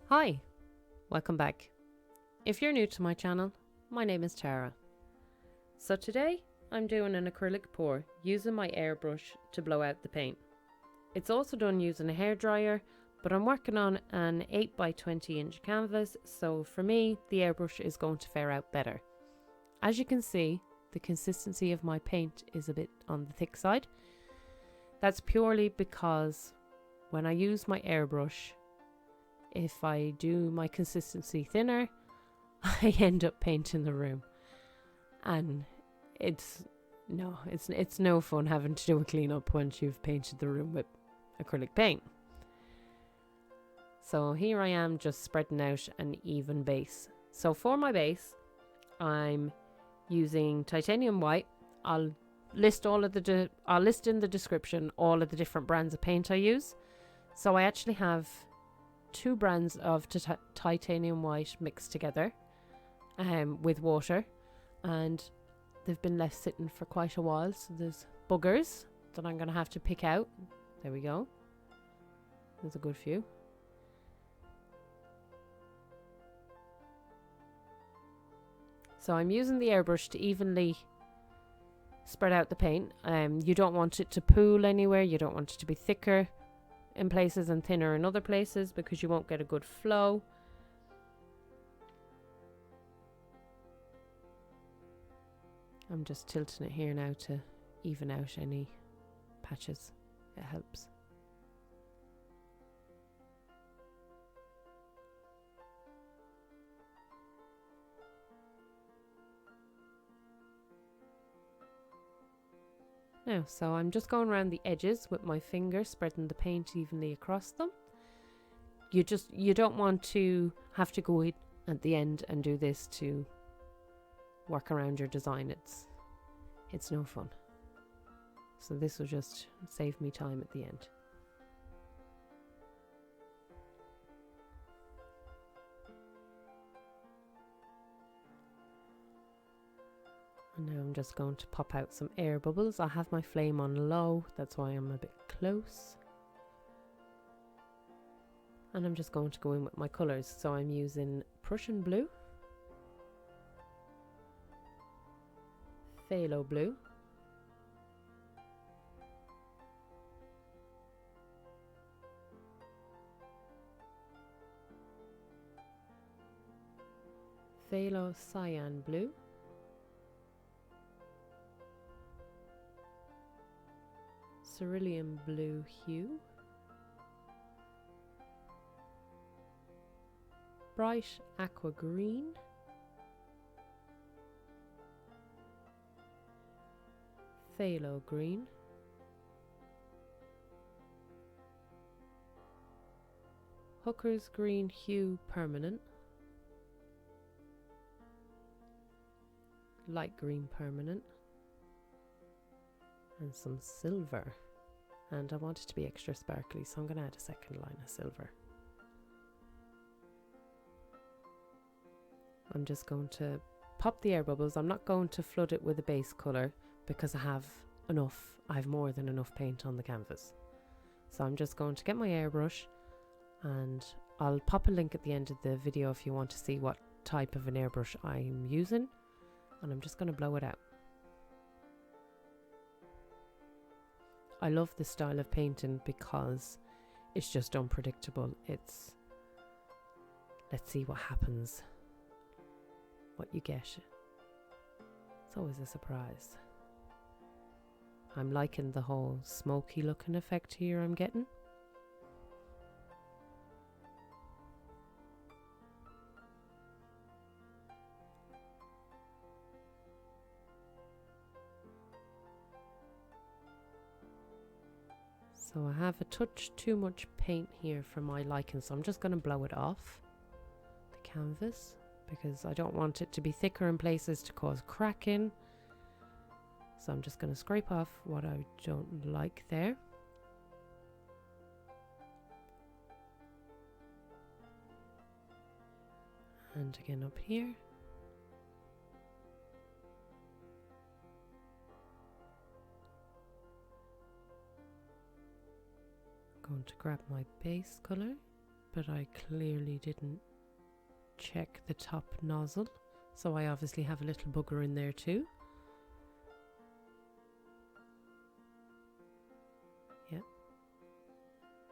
Hi, welcome back. If you're new to my channel, my name is Tara. So today I'm doing an acrylic pour using my airbrush to blow out the paint. It's also done using a hairdryer, but I'm working on an 8 by 20 inch canvas, so for me the airbrush is going to fare out better. As you can see, the consistency of my paint is a bit on the thick side. That's purely because when I use my airbrush, if I do my consistency thinner, I end up painting the room, and it's no fun having to do a cleanup once you've painted the room with acrylic paint. So here I am just spreading out an even base. So for my base, I'm using titanium white. I'll list in the description all of the different brands of paint I use. So I actually have two brands of titanium white mixed together with water, and they've been left sitting for quite a while, so there's buggers that I'm going to have to pick out. There we go, there's a good few. So I'm using the airbrush to evenly spread out the paint. You don't want it to pool anywhere, you don't want it to be thicker in places and thinner in other places, because you won't get a good flow. I'm just tilting it here now to even out any patches. It helps. Now, so I'm just going around the edges with my finger, spreading the paint evenly across them. You don't want to have to go in at the end and do this to work around your design. It's no fun. So this will just save me time at the end. And now I'm just going to pop out some air bubbles. I have my flame on low, that's why I'm a bit close. And I'm just going to go in with my colours. So I'm using Prussian Blue, Phthalo Blue, Cyanne Blue, Cerulean Blue Hue, bright Aqua Green, Phthalo Green, Hooker's Green Hue Permanent, light green permanent, and some silver. And I want it to be extra sparkly, so I'm going to add a second line of silver. I'm just going to pop the air bubbles. I'm not going to flood it with a base colour because I have more than enough paint on the canvas. So I'm just going to get my airbrush, and I'll pop a link at the end of the video if you want to see what type of an airbrush I'm using, and I'm just going to blow it out. I love this style of painting because it's just unpredictable. Let's see what happens, what you get. It's always a surprise. I'm liking the whole smoky looking effect here I'm getting. So I have a touch too much paint here for my liking, so I'm just going to blow it off the canvas because I don't want it to be thicker in places to cause cracking. So I'm just going to scrape off what I don't like there. And again up here. Going to grab my base colour but I clearly didn't check the top nozzle, so I obviously have a little bugger in there too. Yeah,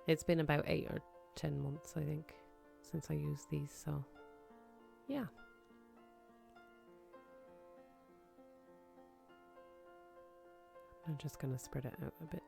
it's been about 8 or 10 months I think since I used these, so yeah. I'm just going to spread it out a bit.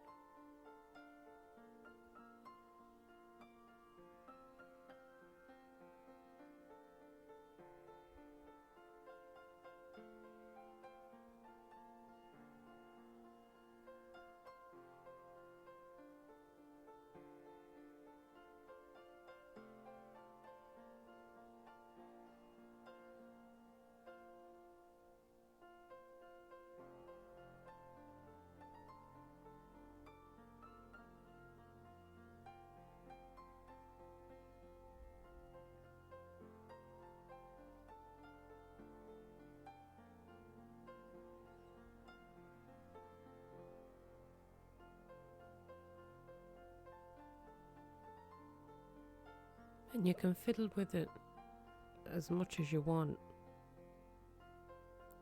And you can fiddle with it as much as you want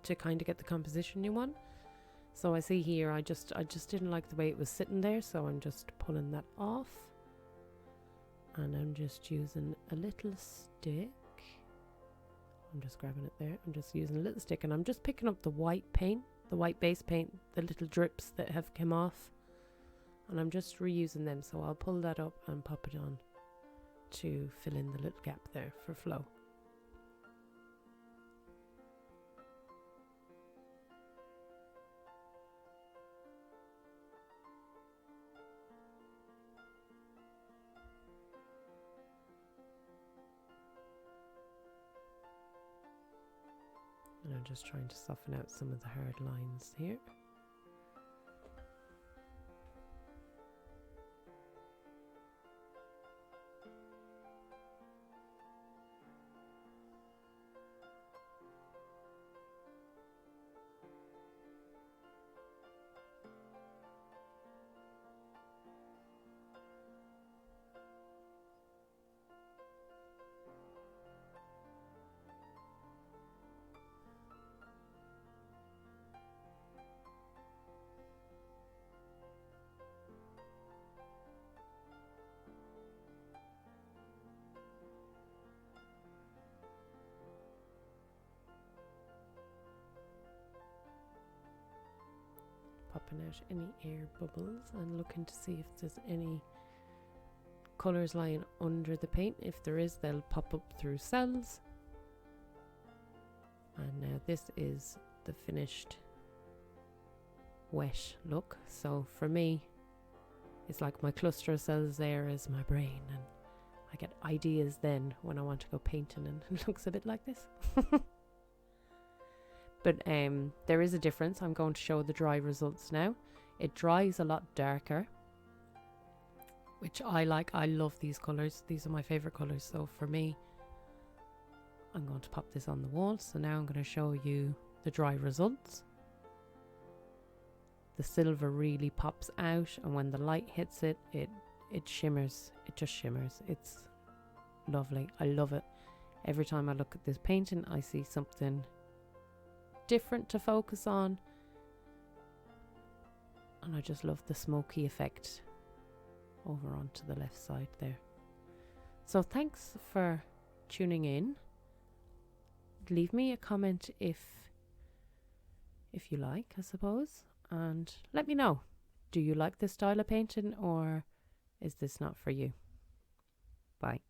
to kind of get the composition you want. So I see here I just didn't like the way it was sitting there, so I'm just pulling that off, and I'm just using a little stick. I'm just grabbing it there. I'm just using a little stick, and I'm just picking up the white paint, the white base paint, the little drips that have come off, and I'm just reusing them. So I'll pull that up and pop it on to fill in the little gap there for flow. And I'm just trying to soften out some of the hard lines here. Popping out any air bubbles and looking to see if there's any colours lying under the paint. If there is, they'll pop up through cells. And now this is the finished wet look. So for me, it's like my cluster of cells there is my brain, and I get ideas then when I want to go painting, and it looks a bit like this. But there is a difference. I'm going to show the dry results now. It dries a lot darker, which I like. I love these colours. These are my favourite colours. So for me, I'm going to pop this on the wall. So now I'm going to show you the dry results. The silver really pops out, and when the light hits it, it shimmers. It just shimmers. It's lovely. I love it. Every time I look at this painting, I see something different to focus on, and I just love the smoky effect over onto the left side there. So thanks for tuning in. Leave me a comment if you like, I suppose, and let me know, do you like this style of painting, or is this not for you? Bye.